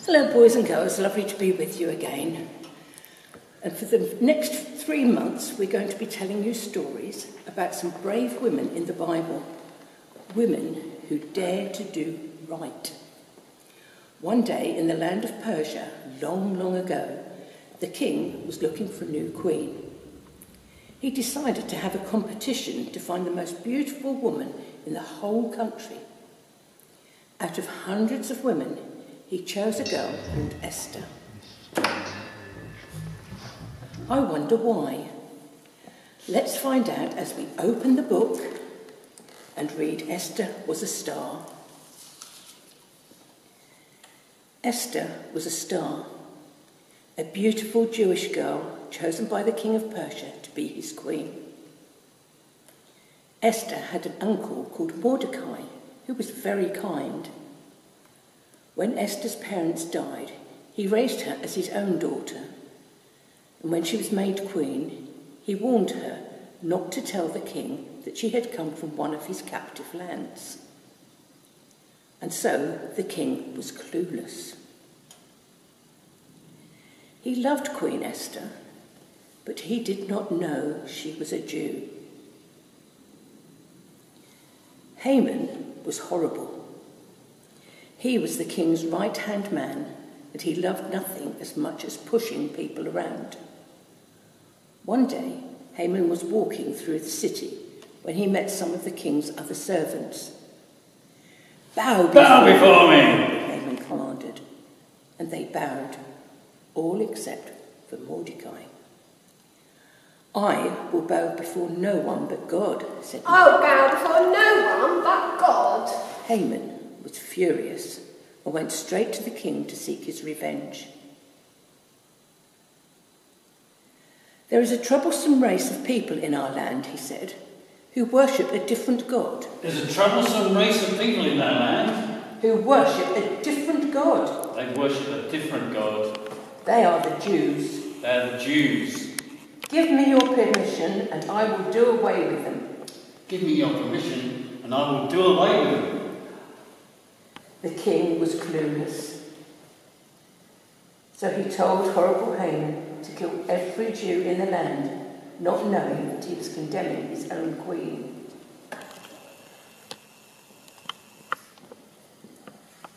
Hello boys and girls, lovely to be with you again. And for the next 3 months we're going to be telling you stories about some brave women in the Bible. Women who dare to do right. One day in the land of Persia, long, long ago, the king was looking for a new queen. He decided to have a competition to find the most beautiful woman in the whole country. Out of hundreds of women, he chose a girl called Esther. I wonder why. Let's find out as we open the book and read Esther was a star. Esther was a star, a beautiful Jewish girl chosen by the king of Persia to be his queen. Esther had an uncle called Mordecai who was very kind. When Esther's parents died, he raised her as his own daughter. And when she was made queen, he warned her not to tell the king that she had come from one of his captive lands. And so the king was clueless. He loved Queen Esther, but he did not know she was a Jew. Haman was horrible. He was the king's right-hand man, and he loved nothing as much as pushing people around. One day, Haman was walking through the city when he met some of the king's other servants. Bow before me, Haman commanded, and they bowed, all except for Mordecai. I will bow before no one but God, said Haman. I'll bow before no one but God. Haman was furious and went straight to the king to seek his revenge. There is a troublesome race of people in our land, he said, who worship a different God. There's a troublesome race of people in our land. Who worship a different God. They worship a different God. They are the Jews. They're the Jews. Give me your permission and I will do away with them. Give me your permission and I will do away with them. The king was clueless. So he told horrible Haman to kill every Jew in the land, not knowing that he was condemning his own queen.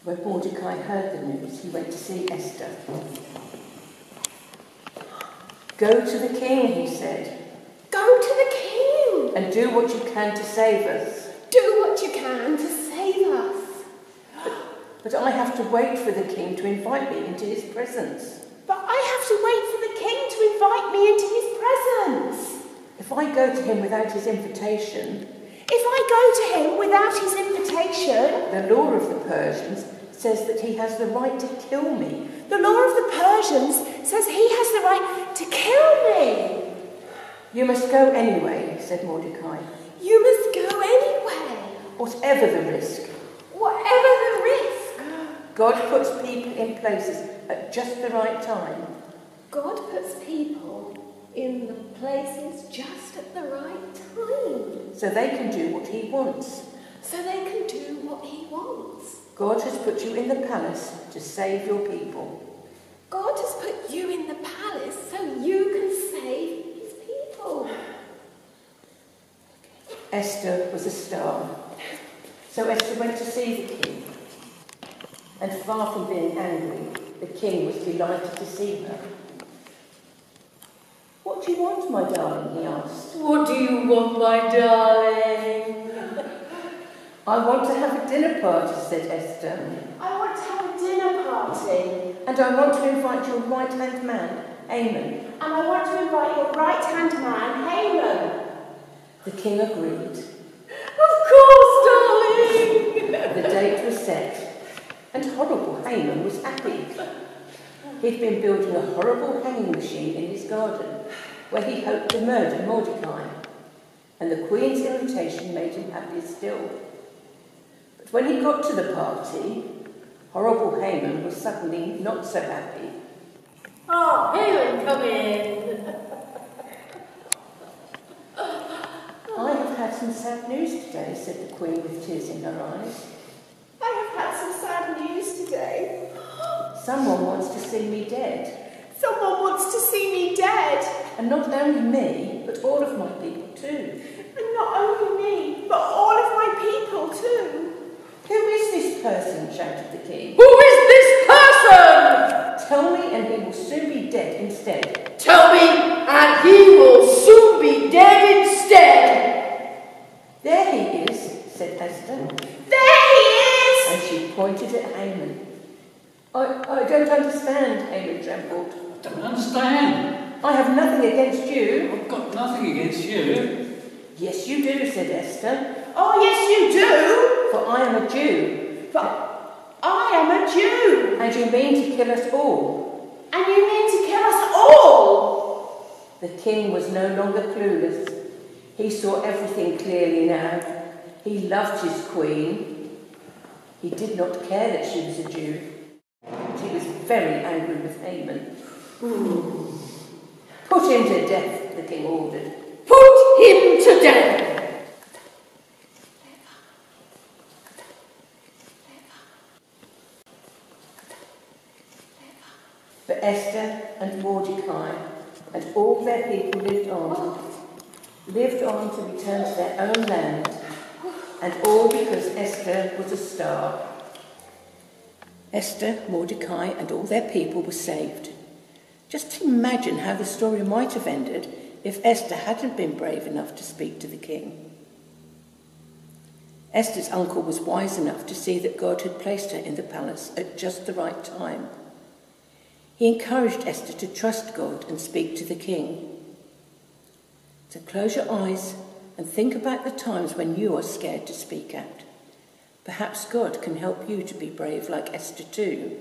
When Mordecai heard the news, he went to see Esther. Go to the king, he said. Go to the king. And do what you can to save us. Do what you can to save us. But I have to wait for the king to invite me into his presence. But I have to wait for the king to invite me into his presence. If I go to him without his invitation... If I go to him without his invitation... The law of the Persians says that he has the right to kill me. The law of the Persians says he has the right to kill me. You must go anyway, said Mordecai. You must go anyway. Whatever the risk. Whatever the risk. God puts people in places at just the right time. God puts people in the places just at the right time. So they can do what he wants. So they can do what he wants. God has put you in the palace to save your people. God has put you in the palace so you can save his people. Esther was a star. So Esther went to see the king. And far from being angry, the king was delighted to see her. What do you want, my darling? He asked. What do you want, my darling? I want to have a dinner party, said Esther. I want to have a dinner party. And I want to invite your right-hand man, Haman. And I want to invite your right-hand man, Haman. The king agreed. Of course, darling! The date was set, and horrible Haman was happy. He'd been building a horrible hanging machine in his garden, where he hoped to murder Mordecai, and the queen's invitation made him happier still. But when he got to the party, horrible Haman was suddenly not so happy. Oh, Haman, come in. I have had some sad news today, said the queen with tears in her eyes. I have had some sad news today. Someone wants to see me dead. Someone wants to see me dead. And not only me, but all of my people too. And not only me, but all of my people too. Who is this person? Shouted the king. Who is this person? Tell me and he will soon be dead instead. Tell me, and he will soon be dead instead. There he is, said Esther. There he is! And she pointed at Haman. I don't understand, Haman trembled. I don't understand. I have nothing against you. I've got nothing against you. Yes, you do, said Esther. Oh, yes, you do. For I am a Jew. But I am a Jew. And you mean to kill us all. And you mean to kill us all? The king was no longer clueless. He saw everything clearly now. He loved his queen. He did not care that she was a Jew. But he was very angry with Haman. Put him to death, the king ordered. Put him to death. But Esther and Mordecai and all their people lived on to return to their own land, and all because Esther was a star. Esther, Mordecai and all their people were saved. Just imagine how the story might have ended if Esther hadn't been brave enough to speak to the king. Esther's uncle was wise enough to see that God had placed her in the palace at just the right time. He encouraged Esther to trust God and speak to the king. So close your eyes and think about the times when you are scared to speak out. Perhaps God can help you to be brave like Esther too.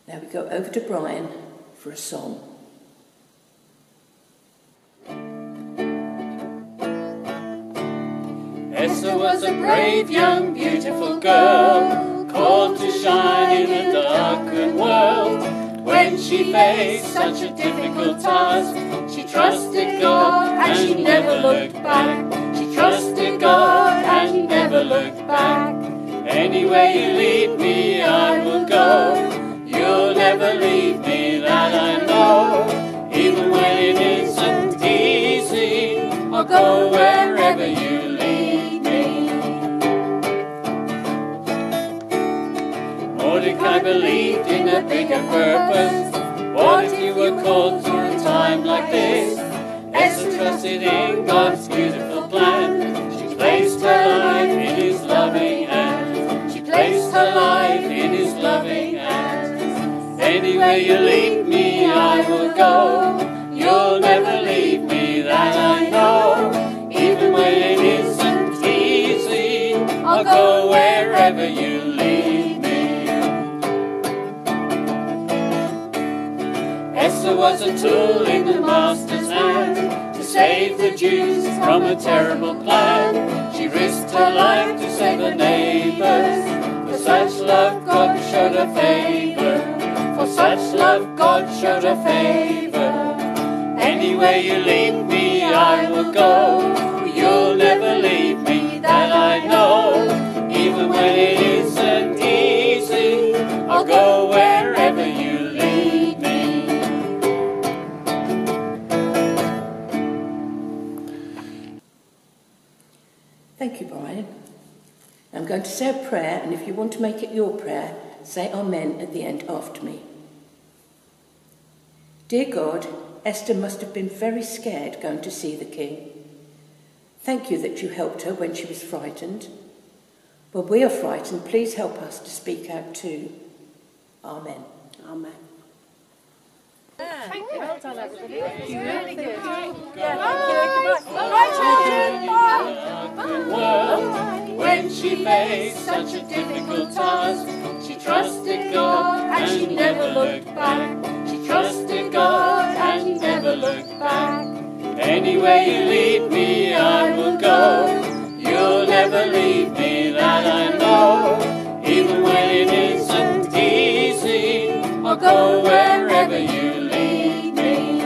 Now we go over to Brian for a song. Esther was a brave, young, beautiful girl, called to shine in a darkened world. When she faced such a difficult task, she trusted God and she never looked back. She trusted God and she never looked back. Anywhere you lead me, I will go. You'll never leave me, that I know. Even when it isn't easy, I'll go wherever you lead me. Mordecai believed in a bigger purpose. What if you were called to a time like this? Esther trusted in God's beautiful plan. She placed her life in His loving hands. She placed her life in His loving hands. Anywhere you lead me, I will go. You'll never leave me, that I know. Even when it isn't easy, I'll go wherever you lead me. Esther was a tool in the master's hand to save the Jews from a terrible plan. She risked her life to save her neighbors. For such love God showed her favor. For such love God showed her favor. Anywhere you lead me, I will go. You'll never leave me, that I know. Even when it isn't easy, I'll go wherever you lead me. Thank you, Brian. I'm going to say a prayer, and if you want to make it your prayer, say Amen at the end after me. Dear God, Esther must have been very scared going to see the king. Thank you that you helped her when she was frightened. When we are frightened, please help us to speak out too. Amen. Amen. Thank you. Well done, everybody. Really good. When she faced such a difficult task, she trusted God and she never looked back. She trusted God and she never looked back. Anywhere you lead me, I will go. You'll never leave me, that I know. Even when it isn't easy, I'll go wherever you lead me.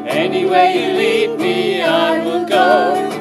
Anywhere you lead me, I will go.